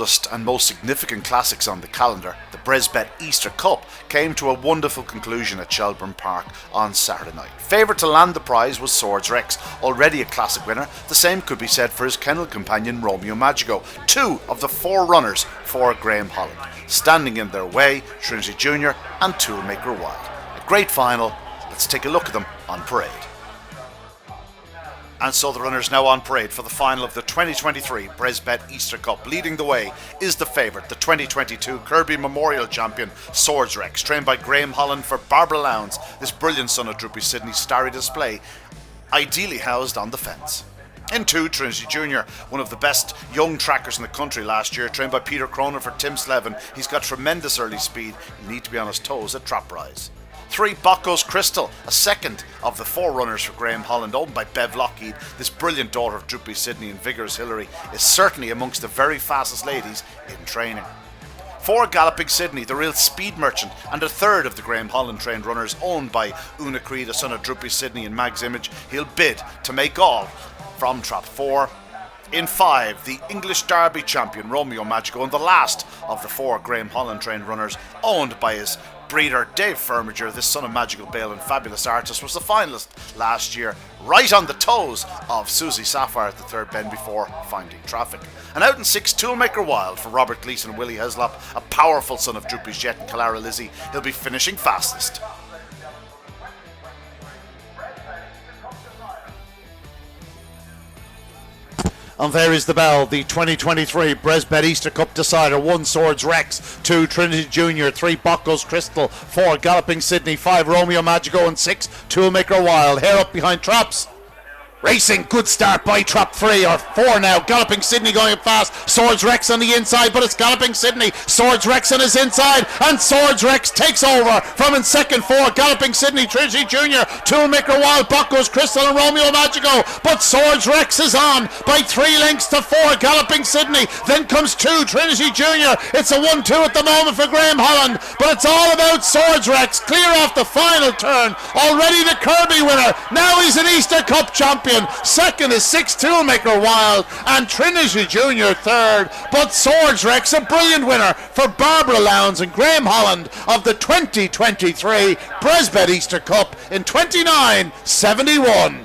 oldest and most significant classics on the calendar, the BresBet Easter Cup, came to a wonderful conclusion at Shelbourne Park on Saturday night. Favourite to land the prize was Swords Rex, already a classic winner. The same could be said for his kennel companion Romeo Magico, two of the four runners for Graham Holland. Standing in their way, Trinity Jr. and Toolmaker Wild. A great final. Let's take a look at them on parade. And so the runners now on parade for the final of the 2023 BresBet Easter Cup. Leading the way is the favourite, the 2022 Kirby Memorial Champion, Swords Rex, trained by Graham Holland for Barbara Lowndes. This brilliant son of Droopy Sydney's starry display, ideally housed on the fence. In two, Trinity Jr., one of the best young trackers in the country last year, trained by Peter Cronin for Tim Slevin. He's got tremendous early speed. You need to be on his toes at trap rise. 3, Bocco's Crystal, a second of the four runners for Graham Holland, owned by Bev Lockheed. This brilliant daughter of Droopy Sydney and Vigorous Hillary is certainly amongst the very fastest ladies in training. 4, Galloping Sydney, the real speed merchant, and a third of the Graham Holland trained runners, owned by Una Creed, a son of Droopy Sydney and Mag's Image. He'll bid to make all from trap 4. In 5, the English Derby champion Romeo Magico, and the last of the four Graham Holland trained runners, owned by his breeder Dave Firmiger. This son of Magical Bale and Fabulous Artist was the finalist last year, right on the toes of Susie Sapphire at the third bend before finding traffic. And out in 6, Toolmaker Wild for Robert Gleeson and Willie Heslop, a powerful son of Droopy's Jet and Calara Lizzie. He'll be finishing fastest. And there is the bell, the 2023 BresBet Easter Cup decider. 1, Swords Rex, 2, Trinity Jr., 3, Bocco's Crystal, 4, Galloping Sydney, 5, Romeo Magico, and 6, Toolmaker Wild. Hair up behind traps. Racing, good start by trap 3 or 4 now. Galloping Sydney going fast. Swords Rex on the inside, but it's Galloping Sydney. Swords Rex on his inside, and Swords Rex takes over from in second 4. Galloping Sydney, Trinity Jr., Toolmaker Wild, Bocco's Crystal, and Romeo Magico. But Swords Rex is on by 3 lengths to 4. Galloping Sydney. Then comes 2, Trinity Jr. It's a 1-2 at the moment for Graham Holland, but it's all about Swords Rex. Clear off the final turn. Already the Kirby winner. Now he's an Easter Cup champion. Second is 6, Toolmaker Wild, and Trinity Jr. third. But Swords Rex, a brilliant winner for Barbara Lowndes and Graham Holland of the 2023 BresBet Easter Cup in 29.71.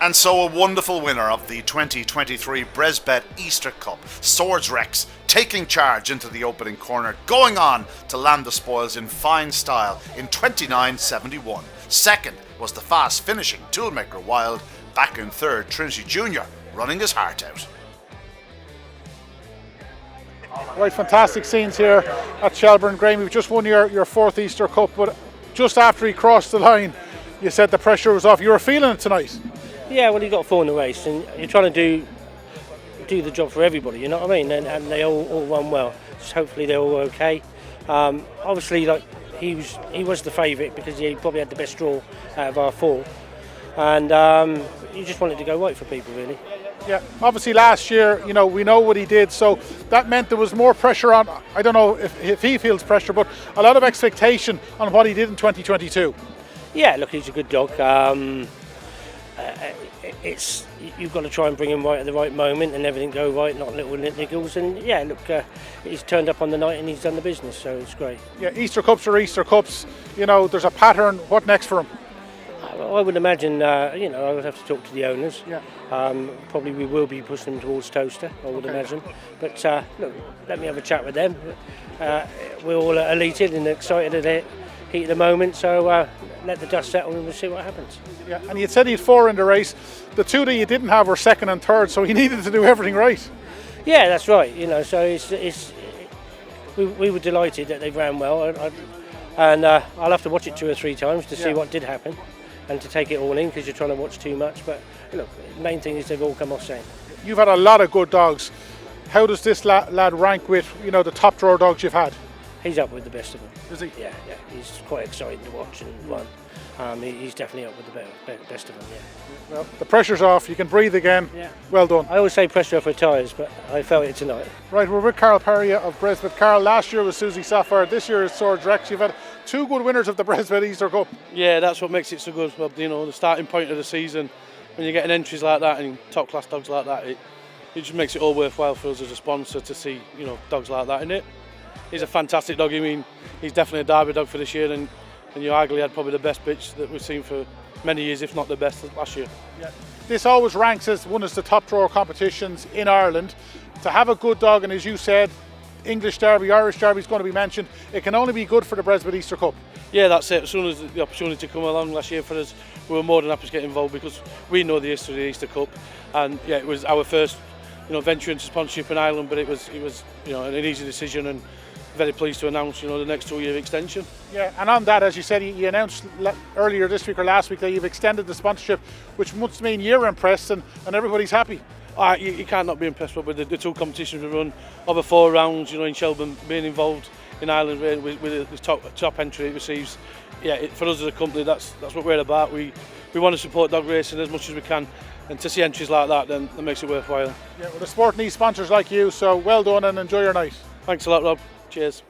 And so a wonderful winner of the 2023 BresBet Easter Cup, Swords Rex, taking charge into the opening corner, going on to land the spoils in fine style in 29.71. Second was the fast finishing Toolmaker Wild. Back in third, Trinity Jr. running his heart out. Right, fantastic scenes here at Shelbourne. Graham, you've just won your fourth Easter Cup, but just after he crossed the line, you said the pressure was off. You were feeling it tonight? Yeah, well, you got 4 in the race, and you're trying to do the job for everybody, you know what I mean? And they all run well. Just hopefully they're all okay. Obviously, like he was the favourite because he probably had the best draw out of our 4, and you just wanted to go right for people, really. Yeah, obviously last year, you know, we know what he did, so that meant there was more pressure on. I don't know if he feels pressure, but a lot of expectation on what he did in 2022. Yeah, look, he's a good dog. You've got to try and bring him right at the right moment and everything go right, not little niggles. And yeah, look, he's turned up on the night and he's done the business, so it's great. Yeah, Easter Cups are Easter Cups. You know, there's a pattern. What next for him? I would imagine, you know, I would have to talk to the owners. Yeah. Probably we will be pushing them towards Toaster, I would imagine. But look, let me have a chat with them. We're all elated and excited at the heat of the moment, so let the dust settle and we'll see what happens. Yeah, and you said he had 4 in the race. The 2 that you didn't have were second and third, so he needed to do everything right. Yeah, that's right. You know, so we were delighted that they ran well, and I'll have to watch it 2 or 3 times to see what did happen, and to take it all in because you're trying to watch too much. But look, the main thing is they've all come off sane. You've had a lot of good dogs. How does this lad rank with, you know, the top drawer dogs you've had? He's up with the best of them. Is he? Yeah. He's quite exciting to watch and run. He's definitely up with the best of them, yeah. Well, the pressure's off. You can breathe again. Yeah. Well done. I always say pressure off for tyres, but I felt it tonight. Right, we're with Carl Perrier of BresBet. Carl, last year was Susie Sapphire. This year is Swords Rex. You've had 2 good winners of the BresBet Easter Cup. Yeah, that's what makes it so good. Well, you know, the starting point of the season, when you're getting entries like that and top class dogs like that, it just makes it all worthwhile for us as a sponsor to see, you know, dogs like that in it. He's a fantastic dog. I mean, he's definitely a derby dog for this year, and you arguably had probably the best bitch that we've seen for many years, if not the best last year. Yeah. This always ranks as one of the top drawer competitions in Ireland. To have a good dog, and as you said, English Derby, Irish Derby is going to be mentioned, it can only be good for the BresBet Easter Cup. Yeah, that's it. As soon as the opportunity came along last year for us, we were more than happy to get involved because we know the history of the Easter Cup, and yeah, it was our first, you know, venture into sponsorship in Ireland, but it was you know, an easy decision, and very pleased to announce, you know, the next 2-year extension. Yeah, and on that, as you said, you announced earlier this week or last week that you've extended the sponsorship, which must mean you're impressed and everybody's happy. You can't not be impressed with the 2 competitions we run over 4 rounds. You know, in Shelburne, being involved in Ireland with the top entry it receives. Yeah, for us as a company, that's what we're about. We want to support dog racing as much as we can, and to see entries like that, then that makes it worthwhile. Yeah, well, the sport needs sponsors like you, so well done and enjoy your night. Thanks a lot, Rob. Cheers.